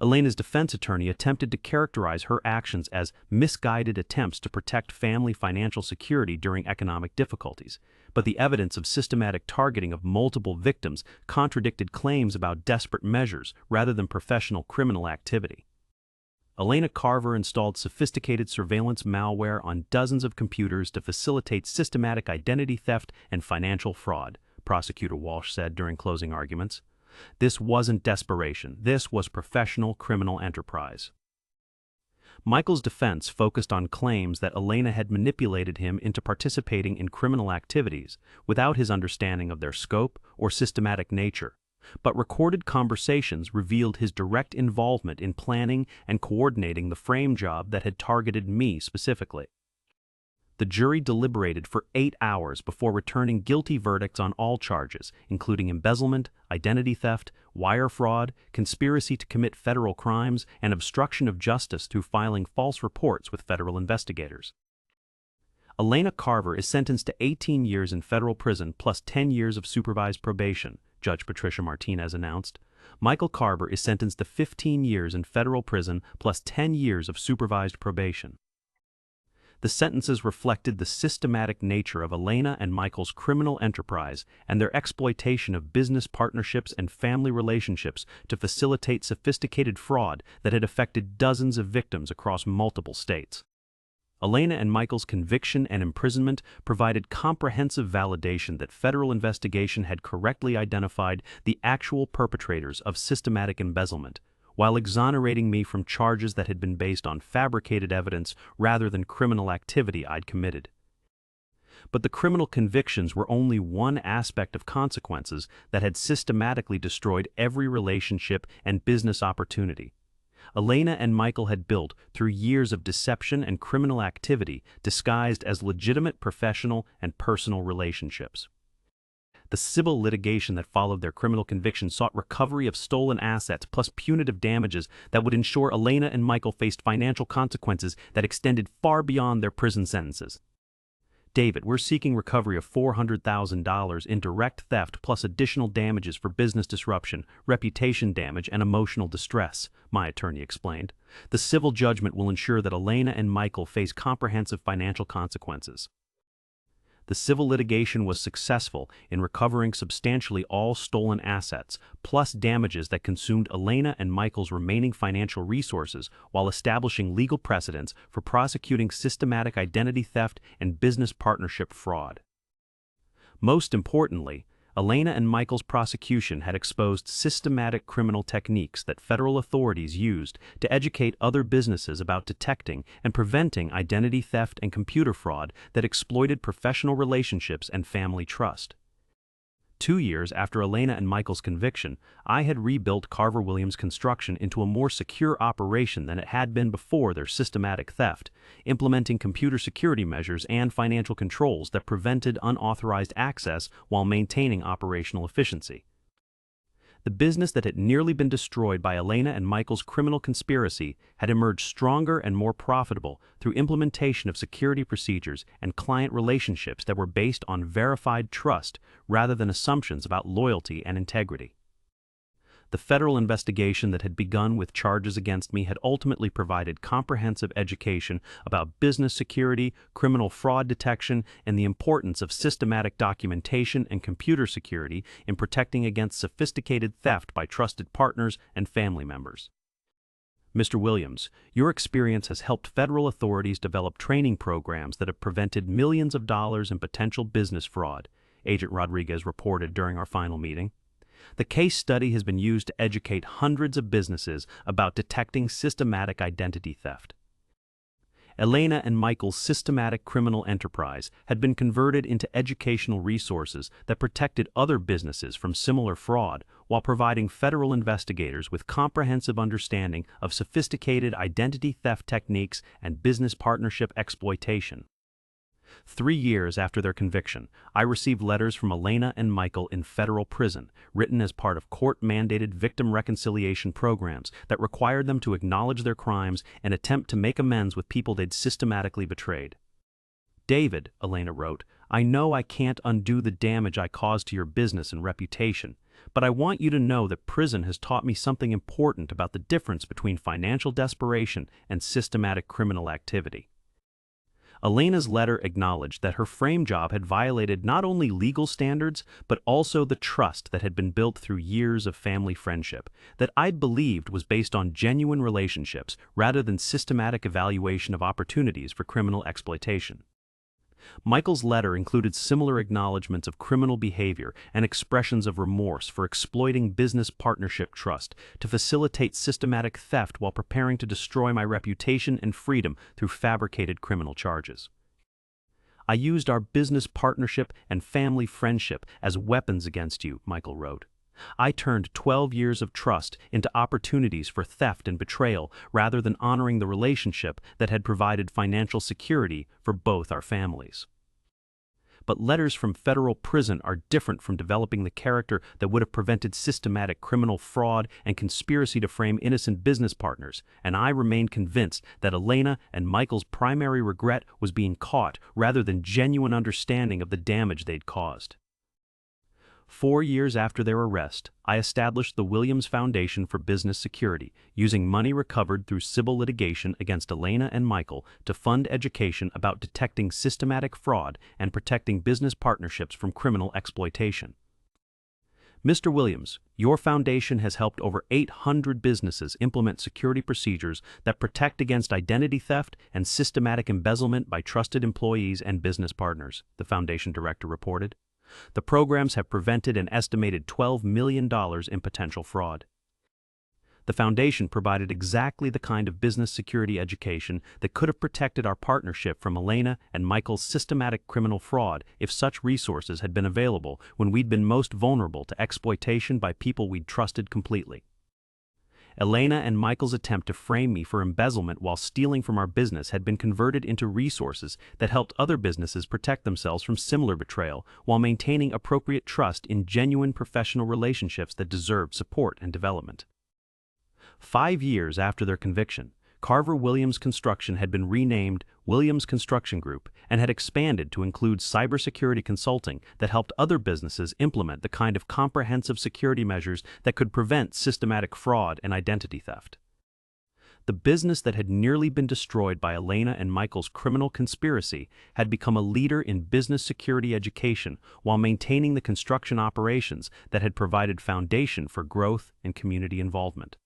Elena's defense attorney attempted to characterize her actions as misguided attempts to protect family financial security during economic difficulties, but the evidence of systematic targeting of multiple victims contradicted claims about desperate measures rather than professional criminal activity. Elena Carver installed sophisticated surveillance malware on dozens of computers to facilitate systematic identity theft and financial fraud, Prosecutor Walsh said during closing arguments. This wasn't desperation, this was professional criminal enterprise. Michael's defense focused on claims that Elena had manipulated him into participating in criminal activities without his understanding of their scope or systematic nature, but recorded conversations revealed his direct involvement in planning and coordinating the frame job that had targeted me specifically. The jury deliberated for 8 hours before returning guilty verdicts on all charges, including embezzlement, identity theft, wire fraud, conspiracy to commit federal crimes, and obstruction of justice through filing false reports with federal investigators. Elena Carver is sentenced to 18 years in federal prison plus 10 years of supervised probation, Judge Patricia Martinez announced. Michael Carver is sentenced to 15 years in federal prison plus 10 years of supervised probation. The sentences reflected the systematic nature of Elena and Michael's criminal enterprise and their exploitation of business partnerships and family relationships to facilitate sophisticated fraud that had affected dozens of victims across multiple states. Elena and Michael's conviction and imprisonment provided comprehensive validation that federal investigation had correctly identified the actual perpetrators of systematic embezzlement, while exonerating me from charges that had been based on fabricated evidence rather than criminal activity I'd committed. But the criminal convictions were only one aspect of consequences that had systematically destroyed every relationship and business opportunity Elena and Michael had built through years of deception and criminal activity disguised as legitimate professional and personal relationships. The civil litigation that followed their criminal conviction sought recovery of stolen assets plus punitive damages that would ensure Elena and Michael faced financial consequences that extended far beyond their prison sentences. David, we're seeking recovery of $400,000 in direct theft plus additional damages for business disruption, reputation damage, and emotional distress, my attorney explained. The civil judgment will ensure that Elena and Michael face comprehensive financial consequences. The civil litigation was successful in recovering substantially all stolen assets, plus damages that consumed Elena and Michael's remaining financial resources while establishing legal precedents for prosecuting systematic identity theft and business partnership fraud. Most importantly, Elena and Michael's prosecution had exposed systematic criminal techniques that federal authorities used to educate other businesses about detecting and preventing identity theft and computer fraud that exploited professional relationships and family trust. 2 years after Elena and Michael's conviction, I had rebuilt Carver Williams Construction into a more secure operation than it had been before their systematic theft, implementing computer security measures and financial controls that prevented unauthorized access while maintaining operational efficiency. The business that had nearly been destroyed by Elena and Michael's criminal conspiracy had emerged stronger and more profitable through implementation of security procedures and client relationships that were based on verified trust rather than assumptions about loyalty and integrity. The federal investigation that had begun with charges against me had ultimately provided comprehensive education about business security, criminal fraud detection, and the importance of systematic documentation and computer security in protecting against sophisticated theft by trusted partners and family members. Mr. Williams, your experience has helped federal authorities develop training programs that have prevented millions of dollars in potential business fraud, Agent Rodriguez reported during our final meeting. The case study has been used to educate hundreds of businesses about detecting systematic identity theft. Elena and Michael's systematic criminal enterprise had been converted into educational resources that protected other businesses from similar fraud while providing federal investigators with comprehensive understanding of sophisticated identity theft techniques and business partnership exploitation. 3 years after their conviction, I received letters from Elena and Michael in federal prison, written as part of court-mandated victim reconciliation programs that required them to acknowledge their crimes and attempt to make amends with people they'd systematically betrayed. David, Elena wrote, I know I can't undo the damage I caused to your business and reputation, but I want you to know that prison has taught me something important about the difference between financial desperation and systematic criminal activity. Elena's letter acknowledged that her frame job had violated not only legal standards, but also the trust that had been built through years of family friendship, that I'd believed was based on genuine relationships rather than systematic evaluation of opportunities for criminal exploitation. Michael's letter included similar acknowledgments of criminal behavior and expressions of remorse for exploiting business partnership trust to facilitate systematic theft while preparing to destroy my reputation and freedom through fabricated criminal charges. I used our business partnership and family friendship as weapons against you, Michael wrote. I turned 12 years of trust into opportunities for theft and betrayal rather than honoring the relationship that had provided financial security for both our families. But letters from federal prison are different from developing the character that would have prevented systematic criminal fraud and conspiracy to frame innocent business partners, and I remained convinced that Elena and Michael's primary regret was being caught rather than genuine understanding of the damage they'd caused. 4 years after their arrest, I established the Williams Foundation for Business Security, using money recovered through civil litigation against Elena and Michael to fund education about detecting systematic fraud and protecting business partnerships from criminal exploitation. Mr. Williams, your foundation has helped over 800 businesses implement security procedures that protect against identity theft and systematic embezzlement by trusted employees and business partners, the foundation director reported. The programs have prevented an estimated $12 million in potential fraud. The foundation provided exactly the kind of business security education that could have protected our partnership from Elena and Michael's systematic criminal fraud if such resources had been available when we'd been most vulnerable to exploitation by people we'd trusted completely. Elena and Michael's attempt to frame me for embezzlement while stealing from our business had been converted into resources that helped other businesses protect themselves from similar betrayal while maintaining appropriate trust in genuine professional relationships that deserved support and development. 5 years after their conviction, Carver Williams Construction had been renamed Williams Construction Group and had expanded to include cybersecurity consulting that helped other businesses implement the kind of comprehensive security measures that could prevent systematic fraud and identity theft. The business that had nearly been destroyed by Elena and Michael's criminal conspiracy had become a leader in business security education while maintaining the construction operations that had provided foundation for growth and community involvement.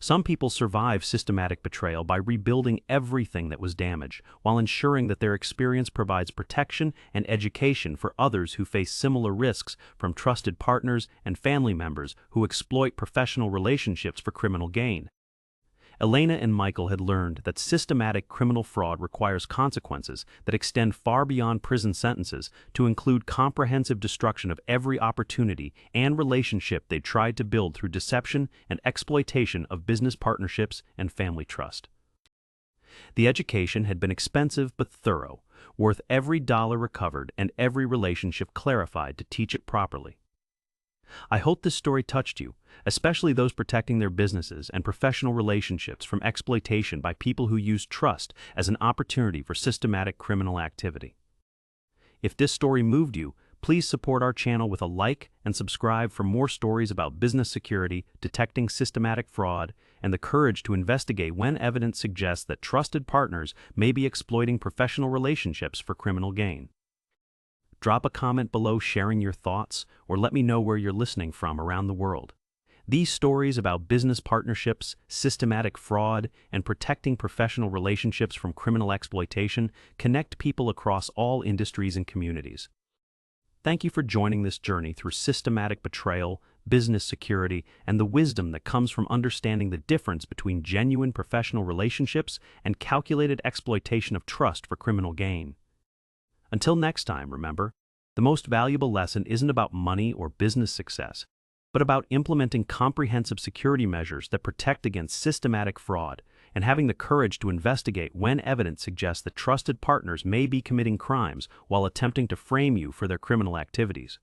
Some people survive systematic betrayal by rebuilding everything that was damaged, while ensuring that their experience provides protection and education for others who face similar risks from trusted partners and family members who exploit professional relationships for criminal gain. Elena and Michael had learned that systematic criminal fraud requires consequences that extend far beyond prison sentences to include comprehensive destruction of every opportunity and relationship they tried to build through deception and exploitation of business partnerships and family trust. The education had been expensive but thorough, worth every dollar recovered and every relationship clarified to teach it properly. I hope this story touched you, especially those protecting their businesses and professional relationships from exploitation by people who use trust as an opportunity for systematic criminal activity. If this story moved you, please support our channel with a like and subscribe for more stories about business security, detecting systematic fraud, and the courage to investigate when evidence suggests that trusted partners may be exploiting professional relationships for criminal gain. Drop a comment below sharing your thoughts, or let me know where you're listening from around the world. These stories about business partnerships, systematic fraud, and protecting professional relationships from criminal exploitation connect people across all industries and communities. Thank you for joining this journey through systematic betrayal, business security, and the wisdom that comes from understanding the difference between genuine professional relationships and calculated exploitation of trust for criminal gain. Until next time, remember, the most valuable lesson isn't about money or business success, but about implementing comprehensive security measures that protect against systematic fraud and having the courage to investigate when evidence suggests that trusted partners may be committing crimes while attempting to frame you for their criminal activities.